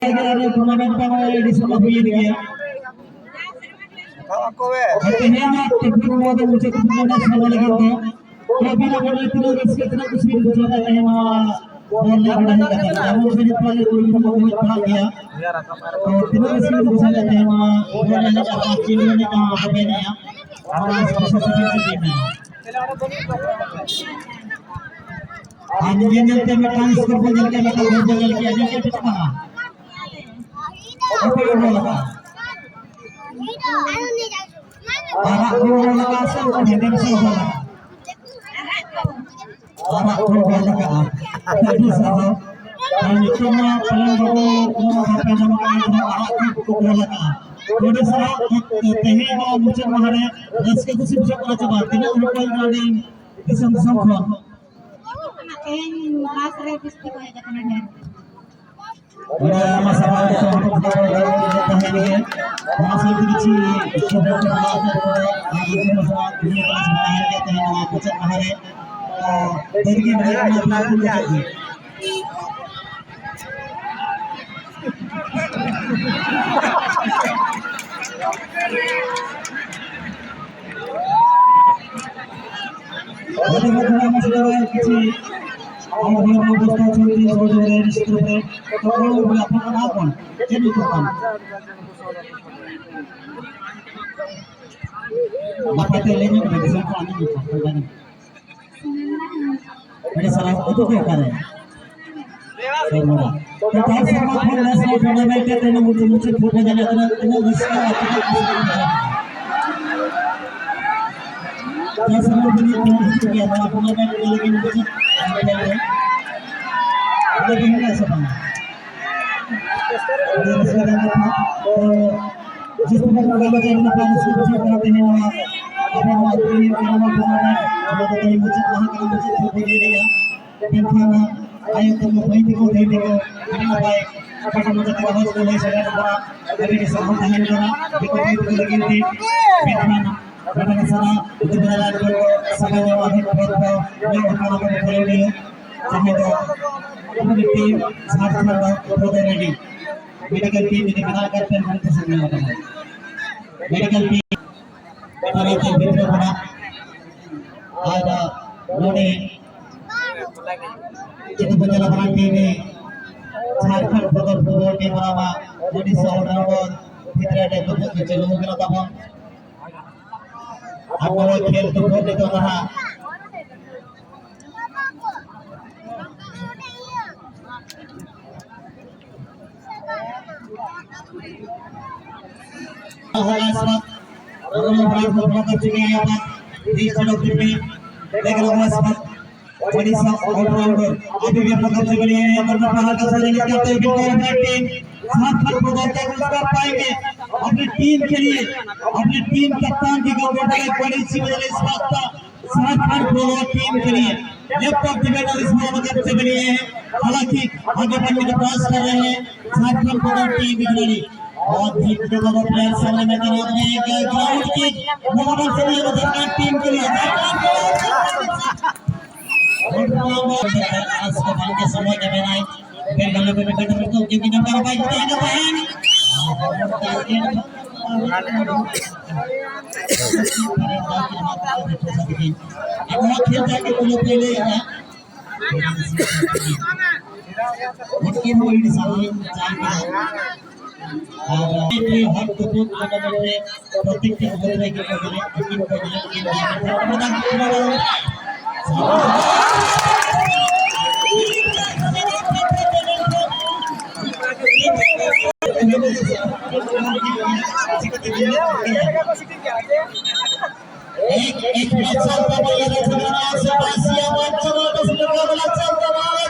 Tournament का addition हुई है तेहेना टेक्निक मोड मुझे टूर्नामेंट में लगे तो भी ना बोले तीनों इसके इतना कुछ भी पूछा था तेहेना बोलने का नहीं करता हम उसे पहले कोई तो बहुत बड़ा गया तो तीनों इसके पूछा था तेहेना बोलने का चीज ने कहा हमें नहीं हमारा स्पेशल टीम है आज ये जलते में ट्रांसफर को जलते में बहुत जल के जलते कितना ओके बोला anak guru langsung kemudian sahaja anak guru langsung jadi sahaja dan cuma paling baru sampai nama anak guru langsung jadi sahaja tehe kalau muncul mahare meski tu sih bisa coba tidak lupa dari disam-disam kan anak yang kelas revis tu aja kan ada masalah untuk ini masih kecil sudah ada ini masalah ini sebenarnya kita yang pucat hari dari mereka melakukan lagi ada masalah kecil और ये व्यवस्था चलती है और निश्चित रूप से तो वो अपना नापन चेंज करता है बाकी लेने में मेडिसिन को आने नहीं पड़ता है मेरे सलाह तो क्या कर रहे हैं सही बोला तो तार समाज में नेशनल टूर्नामेंट के दिन मुझे फुट जाने इतना रिस्क है तो समाज में किया था टूर्नामेंट के लिए मुझे लेकिन ऐसा बना तो जिस प्रकार का लोग अपने प्लान से कुछ करते हैं अपने मातृभूमि को नाम बनाना वो तो कहीं मुझे वहाँ का मुझे फोटो दे दिया लेकिन खाना आयु तो वही देखो दे देगा बिना पाए अपना मुझे तेरा बहुत बोले शरीर बड़ा अभी के साथ है मेरा देखो तो लेकिन थी बिना बड़ा सारा मुझे बड़ा को समय में आगे बहुत मैं उठाना को बोले चाहे तो अपनी टीम साथ में बोलते ready medical team ini kenal करते हैं हमारे सामने होता है मेडिकल टीम हमारे टीम में बड़ा ada लोने jadi penjelasan टीम में झारखंड प्रदेश फुटबॉल टीम बना jadi all-rounder kita ada बहुत चलो kita tahu apa खेल तो बहुत itu रहा orang berada di belakang sini apa di sana sini लेकिन उस वक्त बड़ी सा ऑलराउंडर अभी भी पकड़ से बनी है यहाँ पर बाहर का सर लेकर आते हैं बिल्कुल अपनी टीम साथ साथ प्रोजेक्ट को कर पाएंगे अपनी टीम के लिए अपनी टीम कप्तान की गवर्नमेंट एक बड़ी सी वजह इस वक्त साथ साथ प्रोजेक्ट टीम के लिए लैपटॉप डिबेटर इस मौके से बनी है हालांकि आगे बढ़ने का प्रयास कर रहे हैं साथ साथ प्रोजेक्ट टीम खिलाड़ी और भी दोनों प्लेयर सामने मैदान में एक ग्राउंड की मोहम्मद सभी सरकार टीम के लिए अस्पताल के समय के मैंने फिर गले पे कट करता हूं क्योंकि नंबर बाइक पे आगे बहन अब वो खेल जाके वो पहले है लेकिन वो इन सालों जाएगा और ये हर कुछ टूर्नामेंट में प्रत्येक टीम को रहे के टीम को एक चलता वाला रखना से पासिया बच्चा तो सुनने वाला चलता वाला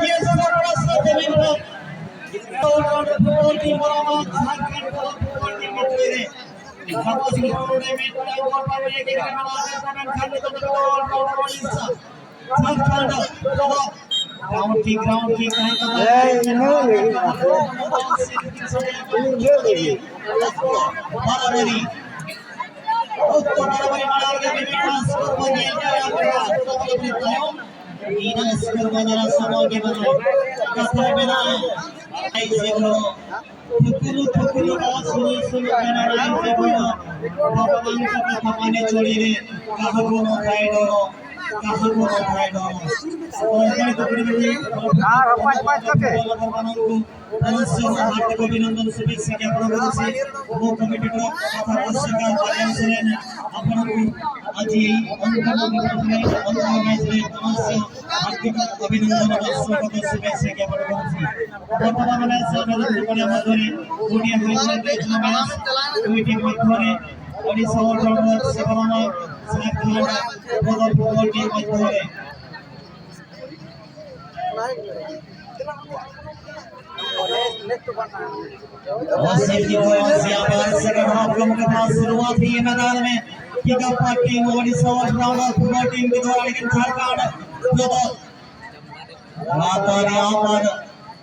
ये सब रास्ता जमीन पर और फुटबॉल की बराबर झारखंड फुटबॉल टीम में तेरे खास रोड में टाइम पर ये के टूर्नामेंट खेलने तो और हिस्सा झारखंड ग्राउंड की कहीं का बराबरी तो बराबरी मार के भी ट्रांसफर हो गया है आपका ina skor madara sama ke mana kata bena ai sebo thukulu ka sunu bena ai sebo bhagwan ka katha mane chori re kaha ko no khai do अभिनंदन शुभेच्छा ज्ञापन करुछि मो कमिटीर अवश्यकार कार्यानुसार आपनको आज अंतिम मैच रे हार्दिक अभिनंदन और स्वागत शुभेच्छा ज्ञापन करुछि वर्तमान मैच मेलुपड़िया मध्य दुनिया मैच दुई टीम मध्य ओडिशा ऑलराउंडर सेवनमा साखलाडा बदल फुटबल टीम मध्य सेकंड हाफ का मुकाबला शुरुआत हुई है मैदान में kick off team Odisha all rounder football team के द्वारा लेकिन झारखंड पर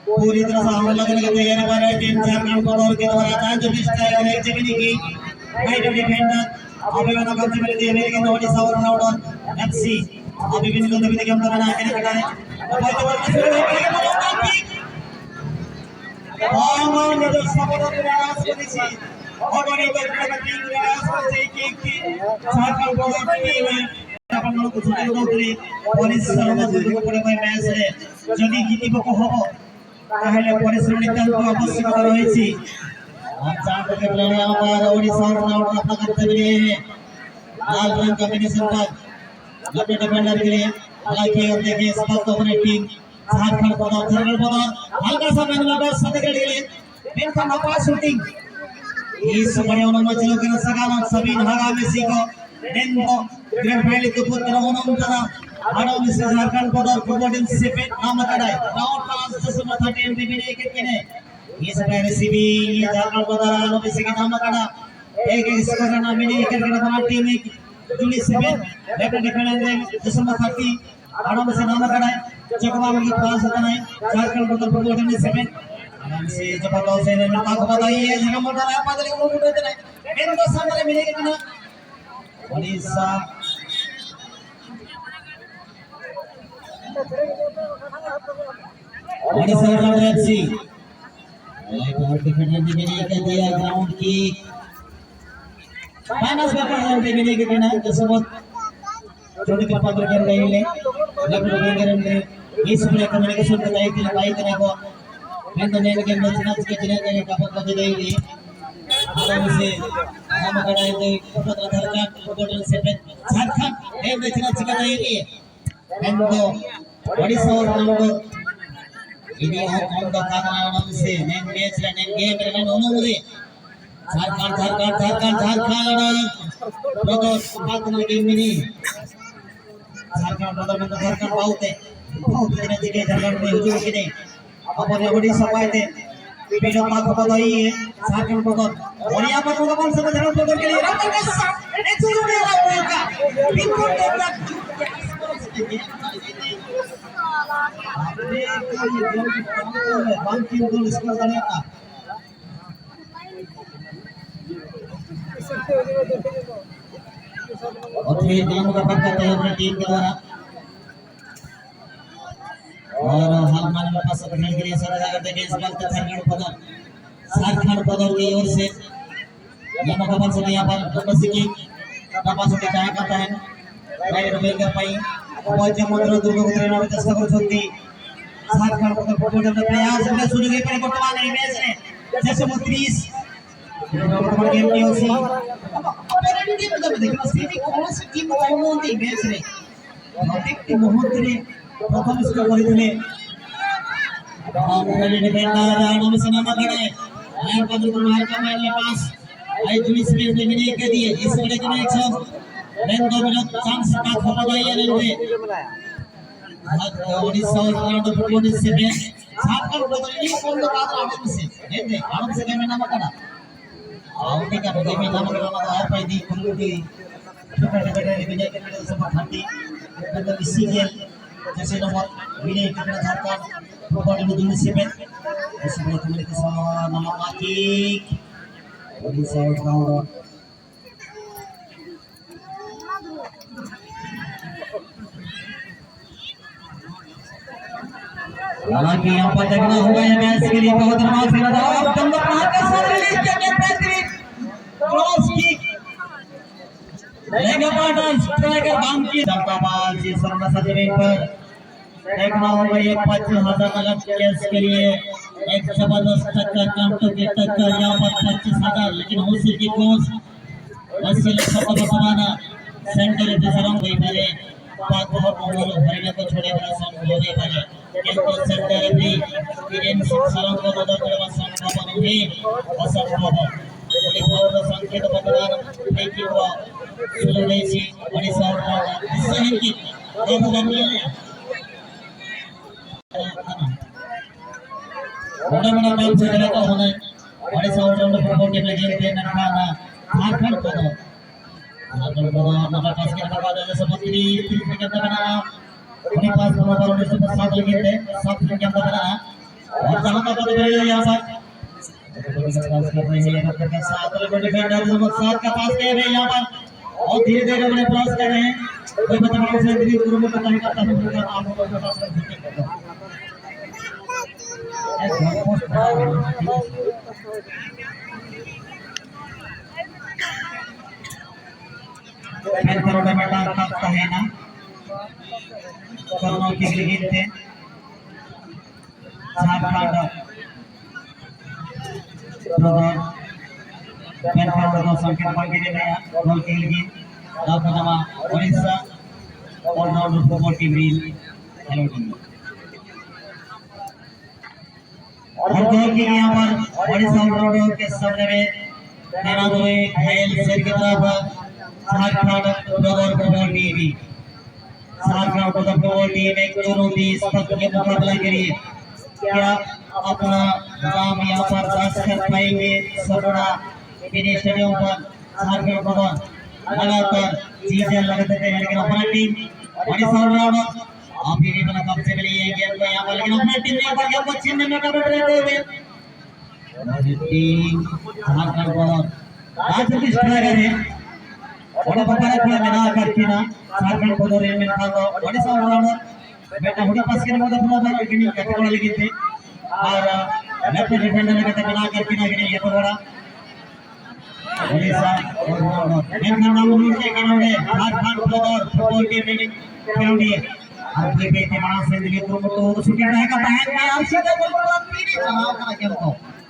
पूरी तरह से हमला करने की तैयारी कर रही टीम झारखंड बदौर के द्वारा था जो स्ट्राइक और एक जगह की राइट डिफेंडर अभिमन्यु कब्जे में लेते हैं लेकिन ओडिशा ऑलराउंडर एफसी अभिमन्यु को देखिए हम बना के कटा है जो सपोर्ट प्रयास करेছি অগণিত টিম প্রয়াস করছে কি झारखंड बदौर टीम ଆପଣଙ୍କୁ ସୂଚନା ଦଉଥିଲି ପରିଶ୍ରମ କରିବାକୁ ପଡ଼ିବ ଏ ମ୍ୟାଚରେ ଯଦି ଜିତିବାକୁ ହବ ତାହେଲେ ପରିଶ୍ରମ ନିତାନ୍ତ ଆବଶ୍ୟକ ରହିଛି चार खिलाड़ी हमारा ओडिशा ऑलराउंडर अपना कर्तव्य लाल रंग कॉम्बिनेशन पर अपने डिफेंडर के लिए हालांकि अब देखिए स्पष्ट अपने टीम झारखंड बदल हल्का सा मैन लगा सदी के लिए मेन का नपा शूटिंग इस समय उन्होंने मचलो के सगाना सभी नागा मेसी को डेंगो ग्रैंड फाइनल के पुत्र उन्होंने आड़ो मिस झारखंड बदल फुटबॉल टीम से पे नाम कड़ाई राउंड पास से मथा टीम भी नहीं किने इस रेसिपी ये झारखंड बदल आड़ो मिस के नाम कड़ा एक स्कोर ना मिनी क्रिकेट बना टीम में जुली से पे लेफ्ट डिफेंडर जिसमें मथा टी आड़ो मिस नाम कड़ाई चकवा में पास होता है झारखंड बदल फुटबॉल टीम से पे आराम से जब बताओ से ने ताक बताई है जगह मोटा है पादल को उठे थे मेन तो सामने मिलेगा कि ना Odisha Odisha all rounder FC right out defender ने मिनी कर दिया ग्राउंड की माइनस में पर मिनी के बिना जसमत छोटे के पात्र के रहे ले लेफ्ट विंगर ने इस प्ले कम्युनिकेशन के दायित्व निभाई करने को मैं तो नेट के मैच के जिने के काफी कर दे रही आराम से हम कराए थे पत्र झारखंड फुटबॉल से झारखंड ए मैच ना चिका देगी मैं तो Odisha all rounder ini on the kanan से नेम मैच रे नेम गेम रे नोनो मुदे झारखंड प्रदोष पातना गेम मिनी झारखंड प्रदोष में झारखंड बहुत दिन दिखे झारखंड में हुजूर के ने अपन ओडिशा पाते वीडियो का खबर आई है झारखंड प्रदोष और यहां पर भगवान से झारखंड प्रदोष के लिए रतन का एक शुरू में रहा का बिल्कुल बाकी गोल स्कोर करेगा और फिर टीम का पक्का है अपनी टीम के द्वारा और हाल मान में पास करने के लिए सदा करते हैं इस बार झारखंड बदल की ओर से यह मुकाबला से यहां पर बसी की पास होके क्या करता है राइट विंगर पाई मध्य मंत्र दुर्ग को ट्रेनर चेष्टा करछंती झारखंड फुटबॉल टीम प्रयास में सुযোগ এই পরে বর্তমান এই ম্যাচ রে जैसे 30 বর্তমান গেম নি होसी অপোনেন্ট টিম তো देखो सेमी कौन सी टीम कौन दी मैच रे প্রত্যেকটি মুহূর্তে প্রথম স্কোর করেছিলেন और डिफेंडर आनो में सिनेमा खड़ा है आए बदल को मार का मारने पास आई जुली स्पेस में मिनी के दिए इस बड़े के मैच रेन 2 मिनट चांस का खबर आई है रेलवे ओडिशा ऑलराउंडर फुटबॉल से में झारखंड बदल नहीं कौन तो बात आराम से है आराम से गेम नाम कड़ा आउट का गेम नाम कड़ा ना हार पाई दी कुंडी विजय के मेडल सब खाती मतलब सीरियल जैसे नंबर विनय के झारखंड फुटबॉल टीम से में इसमें कम्युनिकेशन नाम माकी ओडिशा ऑलराउंडर हालांकि यहाँ पर देखना होगा ये मैच के लिए बहुत रोमांच खेला था। अब दंगल प्रहार के साथ रिलीज किया गया बेहतरीन क्रॉस किक लेगा पार्टनर स्ट्राइकर बांकी जल्दबाज इस सरमसा जमीन पर देखना होगा ये 50,000 नगद कैश के लिए एक जबरदस्त टक्कर कांटो की टक्कर यहाँ पर 25,000 लेकिन हुसी की कोच वसील शब्द बताना सेंटर दिशरंग गई मेरे पाक बहुत मोल भरने को छोड़े वाला संग हो गए बने किंतु सेंटर भी किरण सरंग को मदद करवा संभव नहीं असंभव लिखो संकेत बताना देखिए वो सुलेसी ओडिशा और सही की बहुत बढ़िया बड़ा काम से चला तो होने ओडिशा और फुटबॉल टीम ने गेम पे नखाना झारखंड को नंबर 5 के बाद जैसे मंत्री के अंदर बना अपने पास नंबर 7 लगे थे 7 के अंदर बना और जहां तक बदल यहां पर पास कर रहे हैं डॉक्टर के साथ लेवल डिफेंडर नंबर 7 का पास किए हुए यहां पर और धीरे-धीरे अपने पास कर रहे हैं कोई बदलाव से इंद्री गुरु में पता नहीं करता है उनका नाम को पास कर सकते हैं एक पोस्ट फिर करोड़ में डाल सकता है ना करोड़ों की गिरगिट थे झारखंड फिर करोड़ों संख्या बढ़ गई है गोल की गिरगिट लापरवाह ओडिशा और non football team reel hello team और गोल की यहाँ पर ओडिशा और के सामने में तेरा हुए घायल सिर की तरफ Jharkhand football team Jharkhand football team एक दोनों 20 तक के मुकाबला के लिए क्या अपना नाम यहाँ पर दर्ज कर पाएंगे सपना मिनी स्टेडियम पर झारखंड फुटबॉल लगातार चीजें लगाते थे लेकिन अपना टीम ओडिशा राउंड आप भी बना कब से मिली है गेम को यहाँ पर लेकिन अपना टीम ने पर गेम को छीनने में कामयाब रहे हुए टीम झारखंड फुटबॉल आज भी स्ट्राइकर है और बता रहा है ना करके ना झारखंड को दो रेल में था तो ओडिशा राउंड बेटा हुडा पास के मदद पूरा था लेकिन कैटेगरी लगी थी और लेफ्ट डिफेंडर ने कहते बना करके ना गिरे ये तो बड़ा ओडिशा और राउंड इनका नाम उनके कारणों झारखंड फुटबॉल टीम ने खिलाड़ी अपने पे बड़ा से दिल्ली तो सुकिया रहेगा बैक में आरसी का गोल पीरी चलाओ का गेम को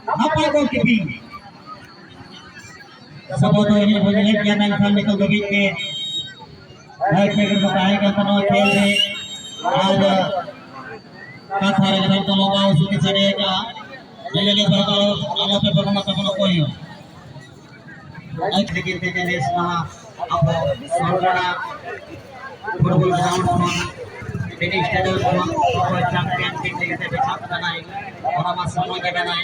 अपना गोल कीपिंग सबों तो इन्हें बोले क्या मैंने खान निकल गई के राइट में बताएगा तो खेल है आज का सारे जगह तो लोग उसके चढ़ेगा ले बताओ लोगों पे बना तो कोनो कोई हो एक लेकिन देखे देशना अब सोना फुटबॉल ग्राउंड मिनी स्टेडियम को चैंपियनशिप लेके बेचात बनाए और हम समय के बनाए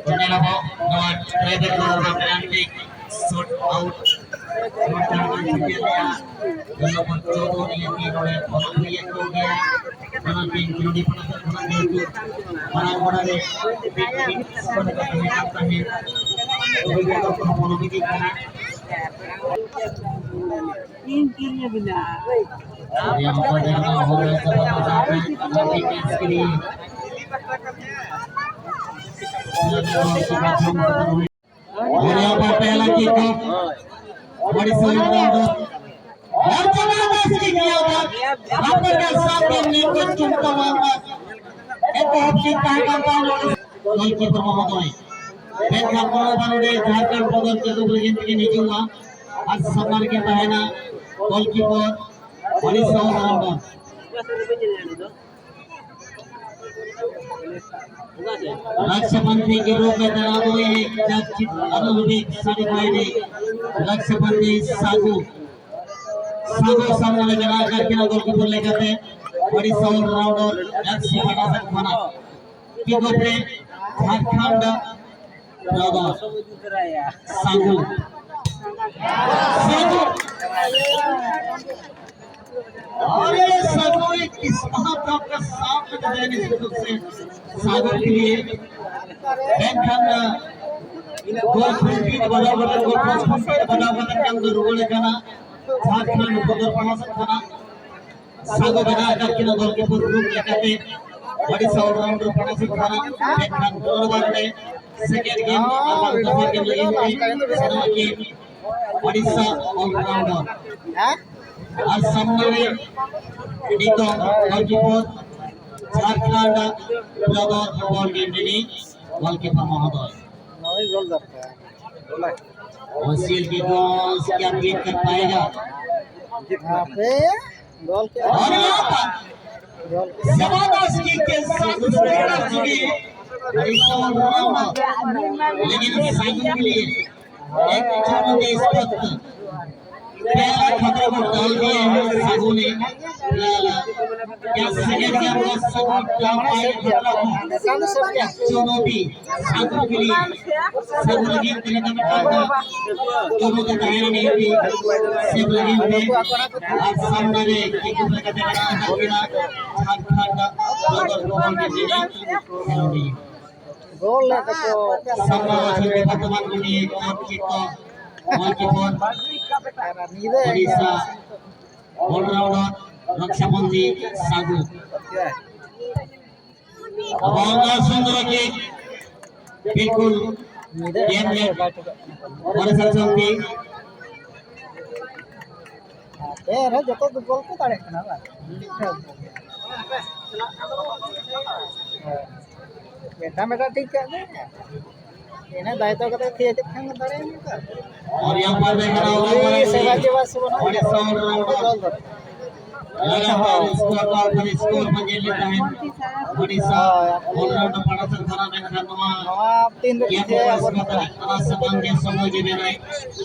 Janela not trade the Atlantic sort out और यहाँ पर पहला किक बड़ी और जबरदस्त किक किया था रबर के साथ ने को चुमता मारा एक बहुत ही ताकतवर गोलकीपर महोदय देखा कोनो बने झारखंड बदल के दो जिंदगी नहीं हुआ आज सम्मान के बहना गोलकीपर ओडिशा राउंड रक्षा मंत्री के रूप में तैनात हुए हैं रक्षा मंत्री सागू सामने लगा करके ना गोलकीपर लेकर थे बड़ी सौर राउंड और लक्ष्य फटाफट बना कि गोपरे झारखंड सागू और ये सागू इस महाप्रभ का सामने देने से सागर के लिए बैंकन गोल फ्रीकिक बराबर गोल पोस्ट बराबर के अंदर रोले करना झारखंड बदर पड़ा सकता सागर बना करके ना गोल के पूर्व रूप लेकर Odisha all-rounder Pranasik Khara and Guruvare. Second game, third game lagi Odisha all-rounder. আর সামনে Dito goalkeeper Jharkhand brother ball game ini goalkeeper महोदय. वसील की गोल क्या बीट कर पाएगा? और यहाँ पर जबरदस्ती के साथ लेकिन साइकिल के लिए एक चुनौती पहला खतरा को डाल दिया है सागू ने क्या सेकंड गेम का सब चुनौती सागू के लिए सब लगी तेरे का दोनों का दायरा नहीं थी सब लगी हुई आज सामने में किक का देना झारखंड गोल के लिए खिलाड़ी गोल तो सामने वर्तमान में एक goalkeeper Odisha all-rounder Rakshabandhi Sagu. Abang सुंदर के बिल्कुल गेम में बड़े सरसंती है जो तो गोल को ताड़े ना बेटा ठीक है इन्हें दायित्व करते थे कि हम बड़े नहीं कर और यहाँ पर देख रहा होगा सेवा के बाद सुबह लगातार स्कोर बजे लेता है ओडिशा ऑलराउंडर पड़ासन खरा में खनवा तीन थे और तरह से बंदे समझ में नहीं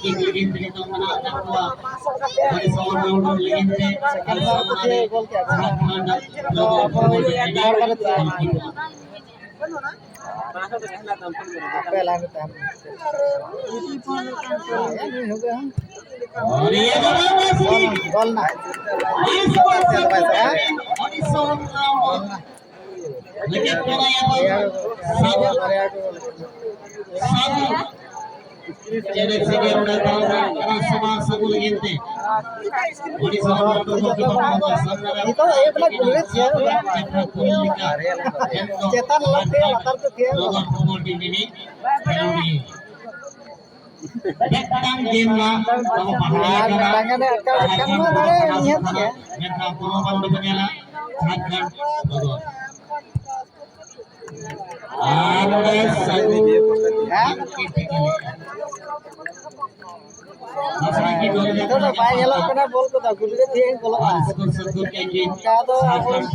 कि लेकिन तेरे तो मना हुआ ओडिशा ऑलराउंडर लेकिन थे गोल क्या पहला में टाइम और ये बॉल ना लेकिन पूरा यहाँ जेरे सीधे उड़ाता है करना समान सबूत गिनते ओडिशा ऑलराउंडर को कितना सामने ये तो एक लाख बोले थे चेतन लगते लतर तो थे फुटबॉल टीम ini खिलाड़ी बेटang game lah kalau bahaya tangannya akan mana niat ya mereka pemain depannya Jharkhand Bogor ada satu itu udah banyak lah kena bol ko dah gulre the bola ka to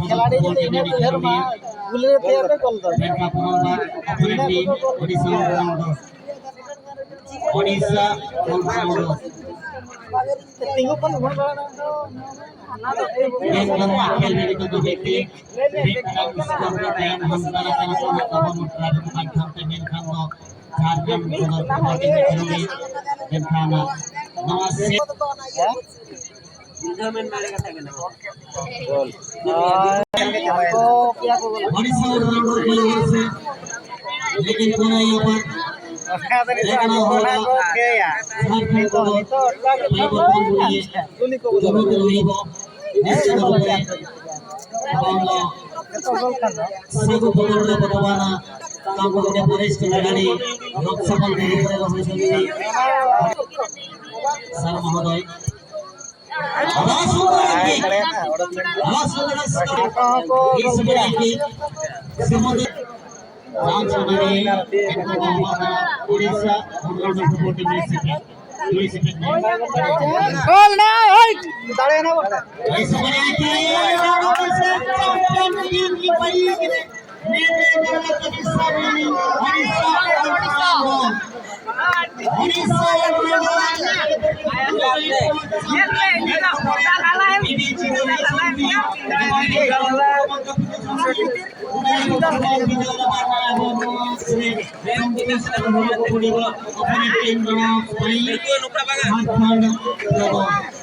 खिलाड़ी जो इने तो घर में gulre the पे गोल दो Odisha all-rounder तीनों पर घुमा रहा एक लंबा खेल में तो व्यक्ति बेटang स्कोर करते हैं हम सारा का खबर उठा के माध्यम से मेन खान को झारखंड को खिलाड़ी खाना नमस्ते गवर्नमेंट मारेगा था गोल आपको क्या ओडिशा all-rounder की ओर से लेकिन कोना यहाँ पर देखना होगा क्या यार तो गोली को निश्चित रूप से सगु पकड़ने पकड़वाना काम करने पुलिस के लगानी लोकसभा के सर महोदय आवाज उड़ीसा गोल ना ओए दाड़े ना ऐसे बने कि Oke,